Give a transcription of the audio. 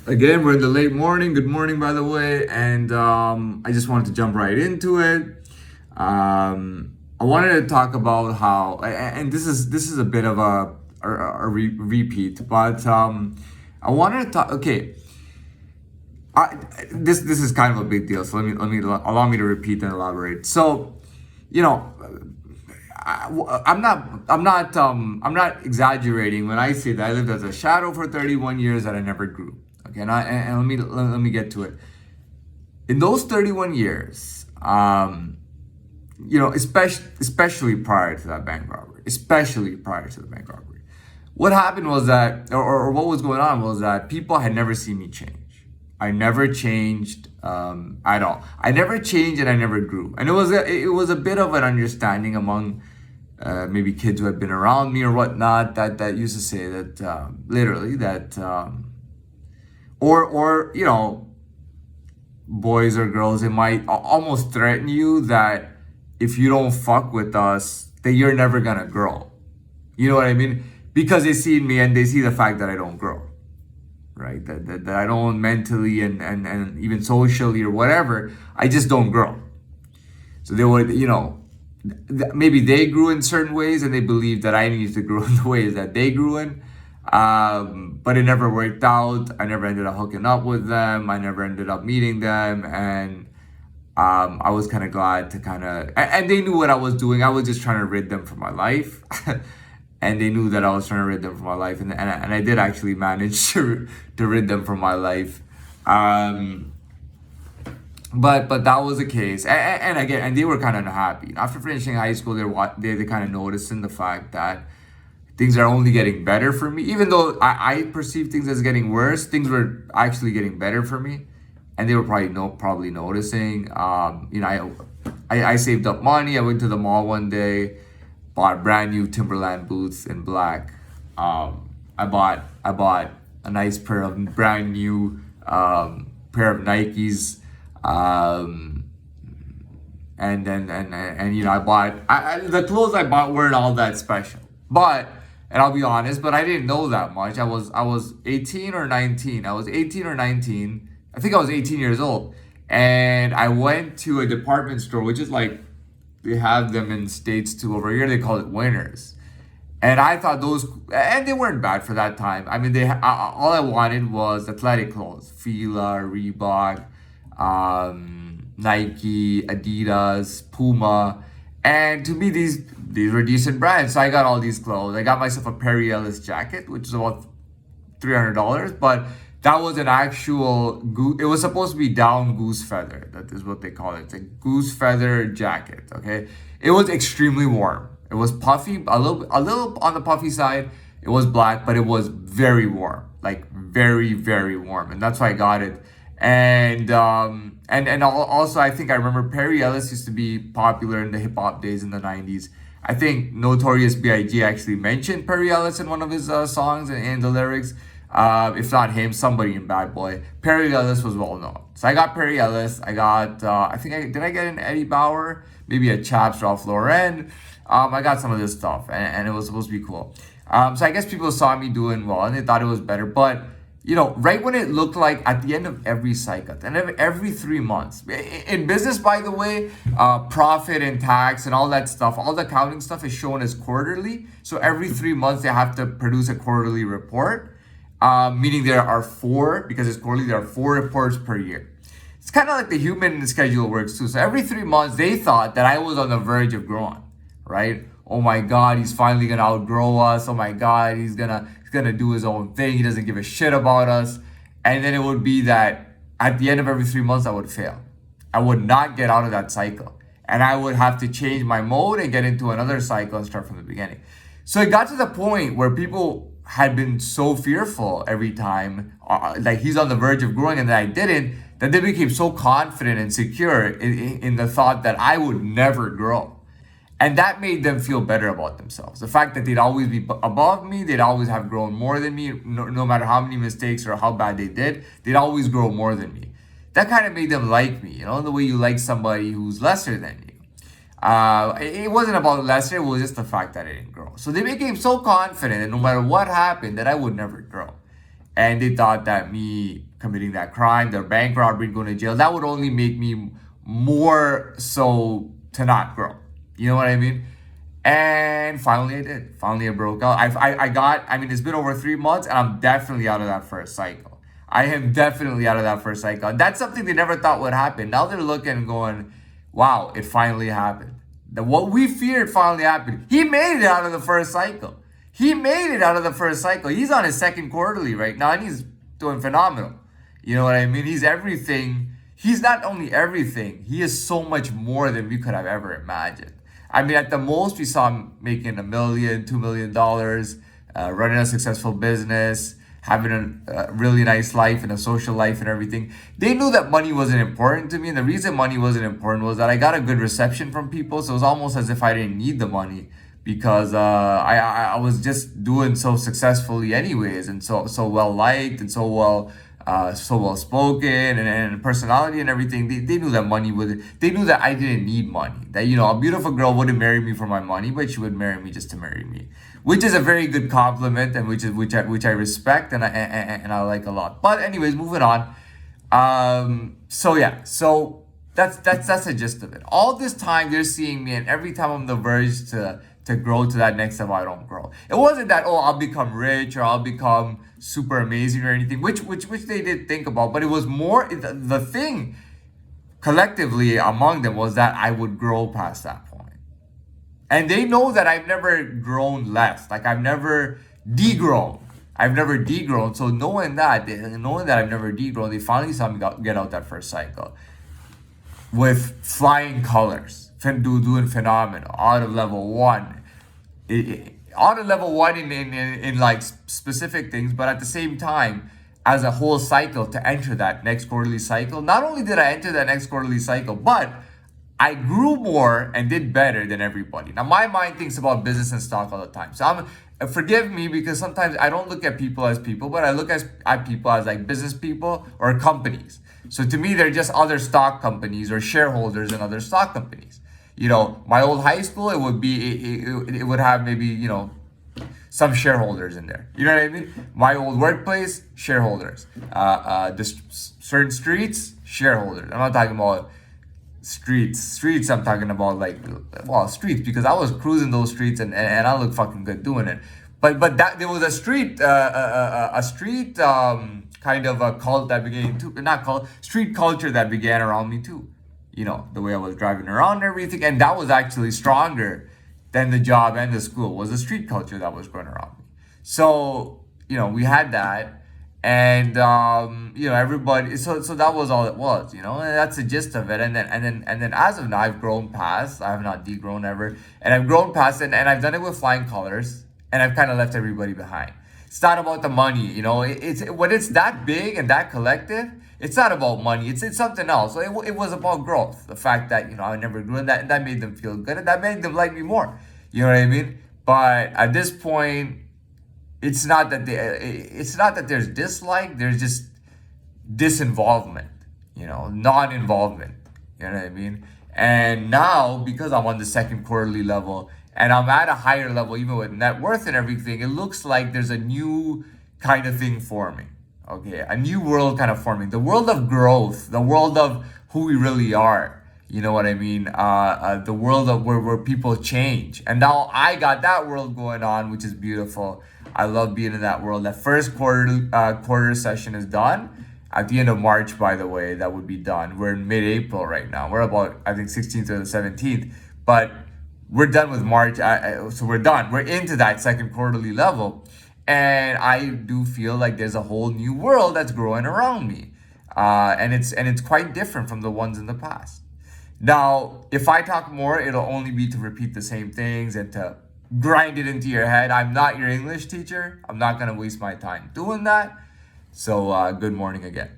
Again, we're in the late morning. Good morning, by the way. And I just wanted to jump right into it. I wanted to talk about how, and this is a bit of a repeat, but I wanted to talk. Okay, this is kind of a big deal. So let me allow me to repeat and elaborate. So, you know, I'm not exaggerating when I say that I lived as a shadow for 31 years that I never grew. Okay, and let me get to it. In those 31 years, especially prior to that bank robbery, what happened was that, or what was going on was that people had never seen me change. I never changed at all. I never changed and I never grew. And it was a bit of an understanding among maybe kids who had been around me or whatnot that used to say that literally that or boys or girls, it might almost threaten you that if you don't fuck with us, that you're never gonna grow. You know what I mean? Because they see me and they see the fact that I don't grow, right? That I don't mentally and even socially or whatever, I just don't grow. So they would, maybe they grew in certain ways and they believed that I needed to grow in the ways that they grew in. But it never worked out. I never ended up hooking up with them. I never ended up meeting them. And I was kind of glad to and they knew what I was doing. I was just trying to rid them from my life. And they knew that I was trying to rid them from my life. And I did actually manage to rid them from my life. But that was the case, and again, and they were kind of unhappy after finishing high school. They kind of noticing the fact that things are only getting better for me, even though I perceive things as getting worse. Things were actually getting better for me, and they were probably noticing. I saved up money. I went to the mall one day, bought brand new Timberland boots in black. I bought a nice pair of brand new pair of Nikes. And I bought the clothes I bought weren't all that special, and I'll be honest, but I didn't know that much. I was 18 or 19. I was 18 or 19. I think I was 18 years old, and I went to a department store, which is like they have them in States too. Over here they call it Winners. And I thought and they weren't bad for that time. I mean, all I wanted was athletic clothes, Fila, Reebok, Nike, Adidas, Puma, and to me these were decent brands. So I got all these clothes. I got myself a Perry Ellis jacket, which is about $300, but that was an actual It was supposed to be down goose feather. That is what they call it. It's a goose feather jacket. Okay, it was extremely warm. It was puffy, a little on the puffy side. It was black, but it was very warm, like very, very warm, and that's why I got it. And also I think I remember Perry Ellis used to be popular in the hip hop days in the 90s. I think Notorious B.I.G. actually mentioned Perry Ellis in one of his songs and the lyrics. If not him, somebody in Bad Boy. Perry Ellis was well known. So I got Perry Ellis. I got, did I get an Eddie Bauer? Maybe a Chaps Ralph Lauren. I got some of this stuff and it was supposed to be cool. So I guess people saw me doing well and they thought it was better. But, right when it looked like at the end of every cycle, and every 3 months. In business, by the way, profit and tax and all that stuff, all the accounting stuff is shown as quarterly. So every 3 months they have to produce a quarterly report. Meaning there are four, because it's quarterly, there are 4 reports per year. It's kind of like the human schedule works too. So every 3 months, they thought that I was on the verge of growing, right? Oh my God, he's finally gonna outgrow us. Oh my God, he's gonna do his own thing. He doesn't give a shit about us. And then it would be that at the end of every 3 months, I would fail. I would not get out of that cycle. And I would have to change my mode and get into another cycle and start from the beginning. So it got to the point where people had been so fearful every time, like he's on the verge of growing and then I didn't, that they became so confident and secure in the thought that I would never grow. And that made them feel better about themselves. The fact that they'd always be above me, they'd always have grown more than me, no matter how many mistakes or how bad they did, they'd always grow more than me. That kind of made them like me, the way you like somebody who's lesser than you. It wasn't about lesser, it was just the fact that I didn't grow. So they became so confident that no matter what happened, that I would never grow. And they thought that me committing that crime, their bank robbery, going to jail. That would only make me more so to not grow. You know what I mean? And finally I did. Finally I broke out. I mean, it's been over 3 months and I'm definitely out of that first cycle. I am definitely out of that first cycle. And that's something they never thought would happen. Now they're looking and going, wow, it finally happened. What we feared finally happened. He made it out of the first cycle. He made it out of the first cycle. He's on his second quarterly right now and he's doing phenomenal. You know what I mean? He's everything. He's not only everything, he is so much more than we could have ever imagined. I mean, at the most, we saw him making $1 million, $2 million, running a successful business, having a really nice life and a social life and everything. They knew that money wasn't important to me. And the reason money wasn't important was that I got a good reception from people. So it was almost as if I didn't need the money because I was just doing so successfully anyways, and so well liked and so well spoken and personality and everything. They knew that money would. They knew that I didn't need money. That a beautiful girl wouldn't marry me for my money, but she would marry me just to marry me, which is a very good compliment and which I respect and I like a lot. But anyways, moving on. So yeah, so that's the gist of it. All this time they're seeing me, and every time I'm on the verge to grow to that next level, I don't grow. It wasn't that I'll become rich or I'll become super amazing or anything, which they did think about, but it was more the thing collectively among them was that I would grow past that point. And they know that I've never grown less. Like I've never degrown. I've never degrown. So knowing that I've never degrown, they finally saw me get out that first cycle with flying colors, doing phenomenal, out of level one. Out of level one in like specific things, but at the same time, as a whole cycle to enter that next quarterly cycle, not only did I enter that next quarterly cycle, but I grew more and did better than everybody. Now, my mind thinks about business and stock all the time. So forgive me because sometimes I don't look at people as people, but I look at people as like business people or companies. So to me, they're just other stock companies or shareholders in other stock companies. My old high school, it would have maybe, some shareholders in there. You know what I mean? My old workplace, shareholders. Certain streets, shareholders. I'm not talking about streets. I'm talking about streets, because I was cruising those streets and I look fucking good doing it. But that there was a street kind of a cult that began to not cult street culture that began around me too. The way I was driving around and everything, and that was actually stronger than the job and the school, was the street culture that was going around me. So we had that, and everybody. So that was all it was, and that's the gist of it. And then as of now, I've grown past. I have not degrown ever, and I've grown past it, and I've done it with flying colors, and I've kind of left everybody behind. It's not about the money, It's when it's that big and that collective. It's not about money. It's something else. So it was about growth. The fact that I never grew, and that made them feel good, and that made them like me more. You know what I mean? But at this point, it's not that there's dislike. There's just disinvolvement. Non-involvement. You know what I mean? And now, because I'm on the second quarterly level and I'm at a higher level, even with net worth and everything, it looks like there's a new kind of thing forming. Okay, a new world kind of forming. The world of growth, the world of who we really are. You know what I mean? The world of where people change. And now I got that world going on, which is beautiful. I love being in that world. That first quarter session is done. At the end of March, by the way, that would be done. We're in mid-April right now. We're about, I think, 16th or the 17th. But we're done with March. So we're done. We're into that second quarterly level. And I do feel like there's a whole new world that's growing around me. And it's quite different from the ones in the past. Now, if I talk more, it'll only be to repeat the same things and to grind it into your head. I'm not your English teacher. I'm not going to waste my time doing that. So good morning again.